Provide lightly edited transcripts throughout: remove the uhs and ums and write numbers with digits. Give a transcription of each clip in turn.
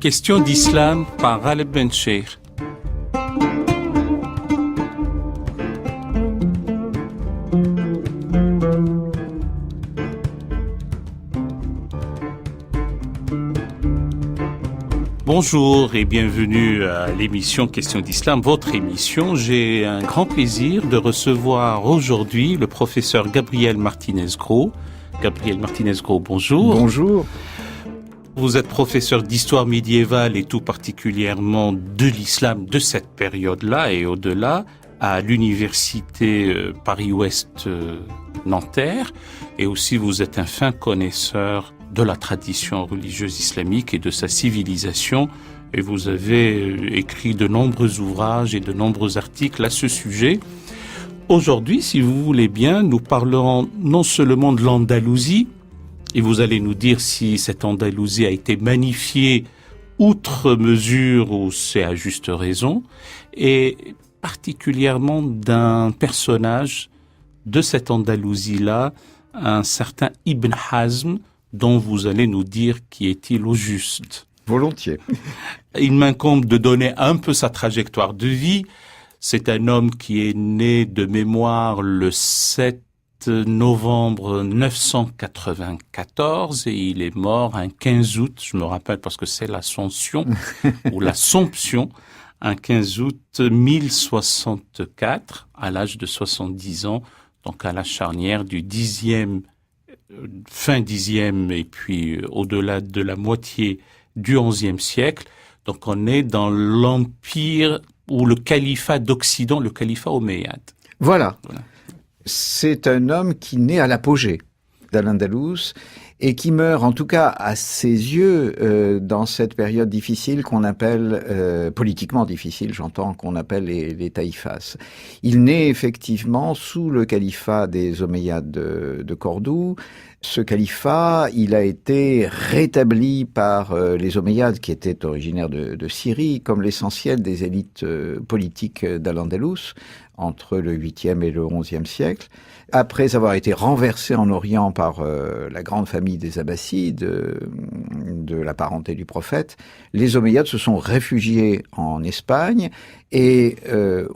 Question d'islam par Ghaleb Bencheikh. Bonjour et bienvenue à l'émission Question d'Islam, votre émission. J'ai un grand plaisir de recevoir aujourd'hui le professeur Gabriel Martinez-Gros. Gabriel Martinez-Gros, bonjour. Bonjour. Vous êtes professeur d'histoire médiévale et tout particulièrement de l'islam de cette période-là et au-delà à l'université Paris-Ouest Nanterre. Et aussi vous êtes un fin connaisseur de la tradition religieuse islamique et de sa civilisation. Et vous avez écrit de nombreux ouvrages et de nombreux articles à ce sujet. Aujourd'hui, si vous voulez bien, nous parlerons non seulement de l'Andalousie, et vous allez nous dire si cette Andalousie a été magnifiée outre mesure ou c'est à juste raison, et particulièrement d'un personnage de cette Andalousie-là, un certain Ibn Hazm, dont vous allez nous dire qui est-il au juste. Volontiers. Il m'incombe de donner un peu sa trajectoire de vie. C'est un homme qui est né de mémoire le 7 novembre 994 et il est mort un 15 août, je me rappelle parce que c'est l'Ascension ou l'Assomption, un 15 août 1064 à l'âge de 70 ans, donc à la charnière du fin 10e et puis au-delà de la moitié du 11e siècle. Donc on est dans l'empire ou le califat d'Occident, le califat omeyyade. Voilà. C'est un homme qui naît à l'apogée d'Al-Andalus et qui meurt, en tout cas à ses yeux, dans cette période difficile qu'on appelle, politiquement difficile, j'entends, qu'on appelle les taïfas. Il naît effectivement sous le califat des Omeyyades de Cordoue. Ce califat, il a été rétabli par les Omeyyades qui étaient originaires de Syrie, comme l'essentiel des élites politiques d'Al-Andalus, entre le 8e et le 11e siècle. Après avoir été renversé en Orient par la grande famille des Abbassides, de la parenté du prophète, les Omeyyades se sont réfugiés en Espagne et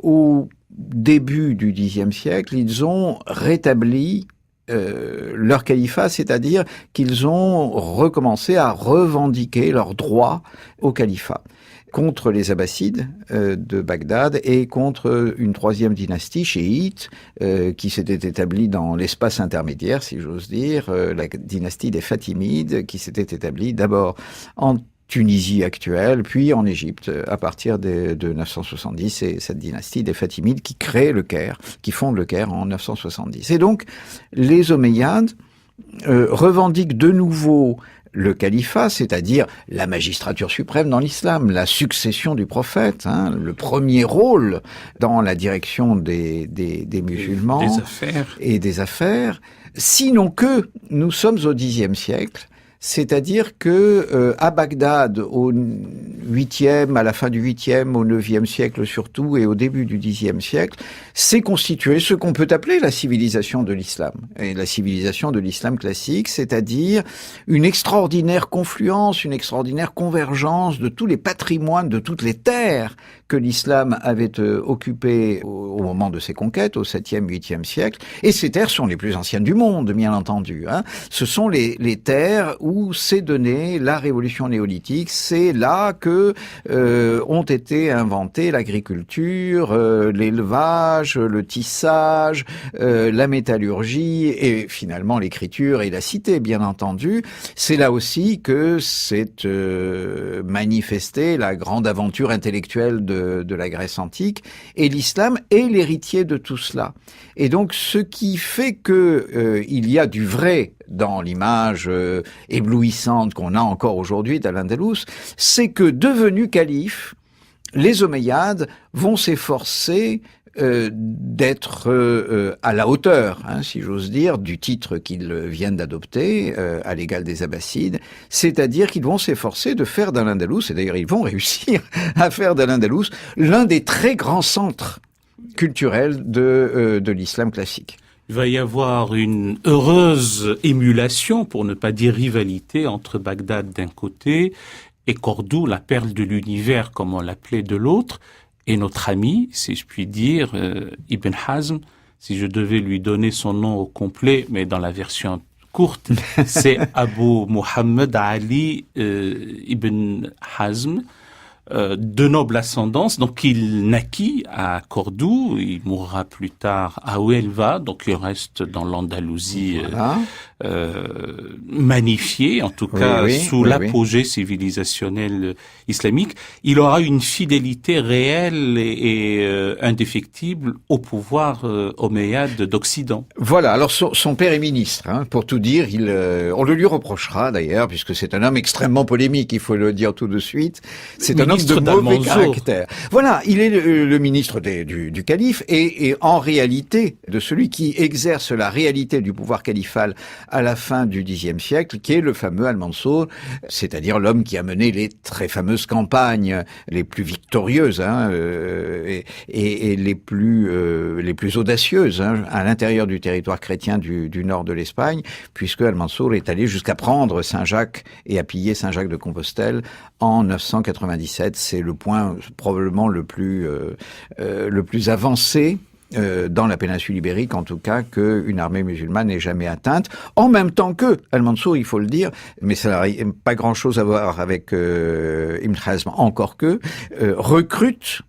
au début du Xe siècle, ils ont rétabli leur califat, c'est-à-dire qu'ils ont recommencé à revendiquer leurs droits au califat contre les Abbassides de Bagdad et contre une troisième dynastie chiite qui s'était établie dans l'espace intermédiaire, si j'ose dire, la dynastie des Fatimides qui s'était établie d'abord en Tunisie actuelle, puis en Égypte, à partir de 970, c'est cette dynastie des Fatimides qui crée le Caire, qui fonde le Caire en 970. Et donc, les Omeyyades revendiquent de nouveau le califat, c'est-à-dire la magistrature suprême dans l'islam, la succession du prophète, le premier rôle dans la direction des musulmans et des affaires, sinon que nous sommes au Xe siècle. C'est-à-dire que à Bagdad, au 8e, à la fin du 8e, au 9e siècle surtout, et au début du 10e siècle, s'est constitué ce qu'on peut appeler la civilisation de l'islam. Et la civilisation de l'islam classique, c'est-à-dire une extraordinaire confluence, une extraordinaire convergence de tous les patrimoines, de toutes les terres que l'islam avait occupées au moment de ses conquêtes, au 7e, 8e siècle. Et ces terres sont les plus anciennes du monde, bien entendu. Ce sont les terres où s'est donnée la révolution néolithique. C'est là que ont été inventées l'agriculture, l'élevage, le tissage, la métallurgie et finalement l'écriture et la cité, bien entendu. C'est là aussi que s'est manifestée la grande aventure intellectuelle de la Grèce antique, et l'islam est l'héritier de tout cela. Et donc ce qui fait que il y a du vrai dans l'image éblouissante qu'on a encore aujourd'hui d'Al-Andalus, c'est que devenus califes, les Omeyyades vont s'efforcer d'être à la hauteur, si j'ose dire, du titre qu'ils viennent d'adopter à l'égal des Abbassides, c'est-à-dire qu'ils vont s'efforcer de faire d'Al-Andalus, et d'ailleurs ils vont réussir à faire d'Al-Andalus l'un des très grands centres culturels de l'islam classique. Il va y avoir une heureuse émulation, pour ne pas dire rivalité, entre Bagdad d'un côté et Cordoue, la perle de l'univers, comme on l'appelait de l'autre, et notre ami, si je puis dire, Ibn Hazm, si je devais lui donner son nom au complet, mais dans la version courte, c'est Abu Muhammad Ali Ibn Hazm, de noble ascendance. Donc il naquit à Cordoue, il mourra plus tard à Huelva, donc il reste dans l'Andalousie Voilà. magnifié, en tout cas sous l'apogée civilisationnelle islamique. Il aura une fidélité réelle et indéfectible au pouvoir omeyyade d'Occident. Voilà, alors son père est ministre, hein, pour tout dire, on le lui reprochera d'ailleurs, puisque c'est un homme extrêmement polémique, il faut le dire tout de suite. C'est un homme de mauvais caractère. Voilà, il est le ministre du calife et en réalité de celui qui exerce la réalité du pouvoir califal à la fin du Xe siècle, qui est le fameux Al-Mansour, c'est-à-dire l'homme qui a mené les très fameuses campagnes les plus victorieuses et les plus audacieuses à l'intérieur du territoire chrétien du nord de l'Espagne, puisque Al-Mansour est allé jusqu'à prendre Saint-Jacques et à piller Saint-Jacques de Compostelle en 997. C'est le point probablement le plus avancé dans la péninsule ibérique, en tout cas, qu'une armée musulmane n'ait jamais atteinte. En même temps que Al-Mansour, il faut le dire, mais ça n'a pas grand-chose à voir avec Ibn Hazm, encore que, recrute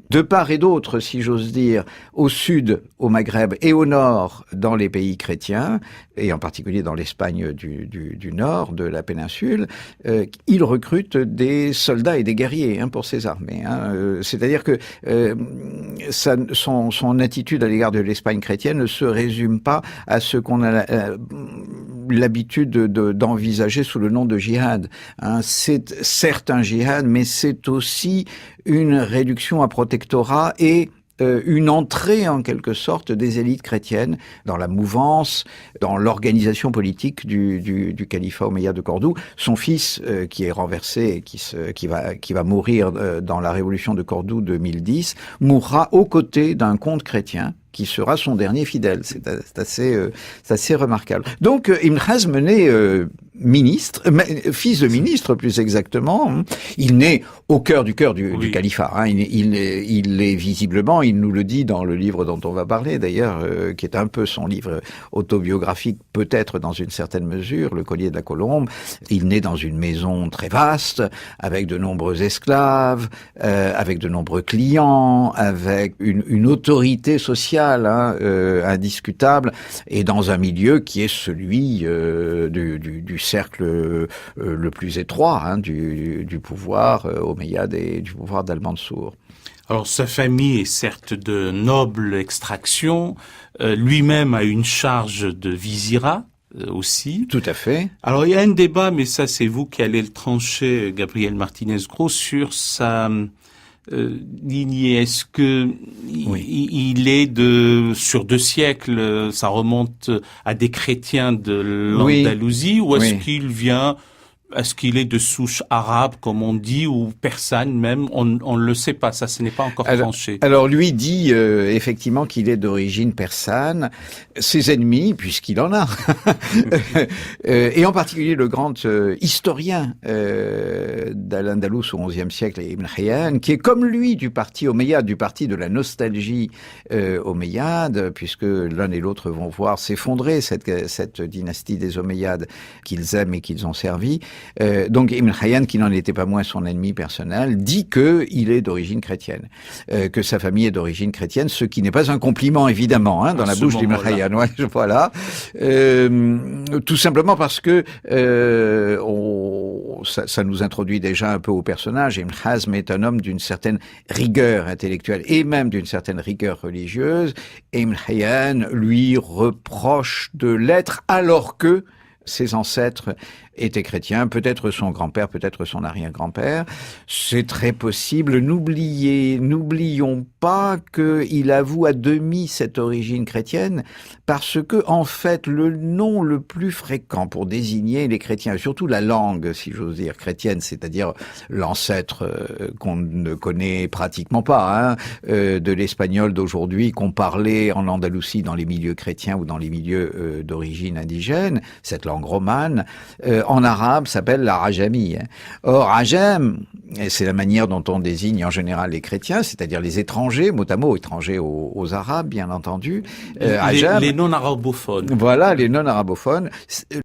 de part et d'autre, si j'ose dire, au sud, au Maghreb, et au nord, dans les pays chrétiens, et en particulier dans l'Espagne du nord, de la péninsule, il recrute des soldats et des guerriers pour ses armées. C'est-à-dire que son attitude à l'égard de l'Espagne chrétienne ne se résume pas à ce qu'on a l'habitude d'envisager sous le nom de djihad. C'est certes un djihad, mais c'est aussi une réduction à protectorat et une entrée en quelque sorte des élites chrétiennes dans la mouvance, dans l'organisation politique du califat omeyyade de Cordoue. Son fils, qui est renversé et qui va mourir dans la révolution de Cordoue de 1010, mourra aux côtés d'un comte chrétien qui sera son dernier fidèle. C'est assez remarquable. Donc Ibn Hazm naît fils de ministre plus exactement. Il naît au cœur du califat. Il est visiblement, il nous le dit dans le livre dont on va parler d'ailleurs, qui est un peu son livre autobiographique, peut-être dans une certaine mesure, Le Collier de la Colombe. Il naît dans une maison très vaste, avec de nombreux esclaves, avec de nombreux clients, avec une autorité sociale indiscutable, et dans un milieu qui est celui du cercle le plus étroit du pouvoir omeyyade et du pouvoir d'Al-Mansour. Alors sa famille est certes de noble extraction, lui-même a une charge de vizira aussi. Tout à fait. Alors il y a un débat, mais ça c'est vous qui allez le trancher, Gabriel Martinez-Gros, sur sa lignée. Est-ce que il est sur 2 siècles, ça remonte à des chrétiens de l'Andalousie, ou est-ce qu'il vient, est-ce qu'il est de souche arabe, comme on dit, ou persane même? On ne le sait pas, ça, ce n'est pas encore tranché. Alors lui dit effectivement qu'il est d'origine persane. Ses ennemis, puisqu'il en a, et en particulier le grand historien d'Al-Andalus au XIe siècle, Ibn Hayyan, qui est comme lui du parti omeyyade, du parti de la nostalgie omeyyade, puisque l'un et l'autre vont voir s'effondrer cette dynastie des Omeyyades qu'ils aiment et qu'ils ont servi. Donc Ibn Hayyan, qui n'en était pas moins son ennemi personnel, dit qu'il est d'origine chrétienne, que sa famille est d'origine chrétienne, ce qui n'est pas un compliment évidemment dans la bouche d'Ibn Hayyan. Voilà, tout simplement parce que ça nous introduit déjà un peu au personnage. Ibn Hazm est un homme d'une certaine rigueur intellectuelle et même d'une certaine rigueur religieuse. Et Ibn Hayyan lui reproche de l'être alors que ses ancêtres étaient chrétiens, peut-être son grand-père, peut-être son arrière-grand-père. C'est très possible. N'oublions pas qu'il avoue à demi cette origine chrétienne, parce que, en fait, le nom le plus fréquent pour désigner les chrétiens, et surtout la langue, si j'ose dire, chrétienne, c'est-à-dire l'ancêtre qu'on ne connaît pratiquement pas, de l'espagnol d'aujourd'hui, qu'on parlait en Andalousie dans les milieux chrétiens ou dans les milieux d'origine indigène, cette langue romane, en arabe s'appelle la rajami. Or, Ajam, c'est la manière dont on désigne en général les chrétiens, c'est-à-dire les étrangers, mot à mot étrangers aux Arabes, bien entendu. Les non-arabophones. Voilà, les non-arabophones.